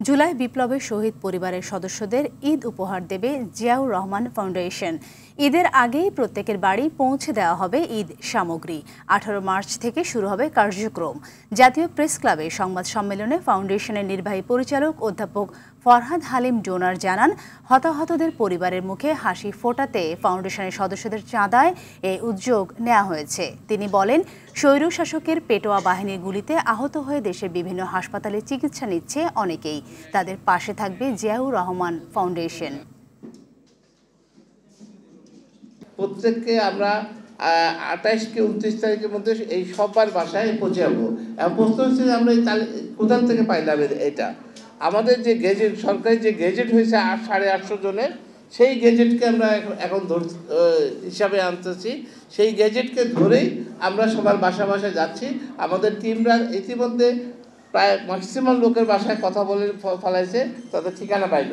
জুলাই বিপ্লবে শহীদ পরিবারের সদস্যদের ঈদ উপহার দেবে জিয়াউর রহমান ফাউন্ডেশন। ঈদের আগেই প্রত্যেকের বাড়ি পৌঁছে দেওয়া হবে ঈদ সামগ্রী। 18 মার্চ থেকে শুরু হবে কার্যক্রম। জাতীয় প্রেস ক্লাবে সংবাদ সম্মেলনে ফাউন্ডেশনের নির্বাহী পরিচালক অধ্যাপক ফরহাদ হালিম ডোনার জানান, হতাহতদের পরিবারের মুখে হাসি ফোটাতে ফাউন্ডেশনের সদস্যদের চাঁদায় এই উদ্যোগ নেওয়া হয়েছে। তিনি বলেন, স্বৈরশাসকের পেটোয়া বাহিনীর গুলিতে আহত হয়ে দেশের বিভিন্ন হাসপাতালে চিকিৎসা নিচ্ছে অনেকেই। তাদের পাশে থাকবে জিয়াউর রহমান ফাউন্ডেশন। প্রত্যেককে আমরা 28 কি 29 তারিখের মধ্যে এই সবার বাসায় পৌঁছে যাবো। এবং প্রশ্ন হচ্ছে যে আমরা কোথার থেকে পাইলাম এটা। আমাদের যে গেজেট, সরকারি যে গেজেট হয়েছে 850 জনের, সেই গেজেটকে আমরা এখন হিসাবে আনতেছি। সেই গেজেটকে ধরেই আমরা সবার বাসায় যাচ্ছি। আমাদের টিমরা ইতিমধ্যে প্রায় ম্যাক্সিমাম লোকের বাসায় কথা বলে ফেলাইছে, তাদের ঠিকানা পাইল।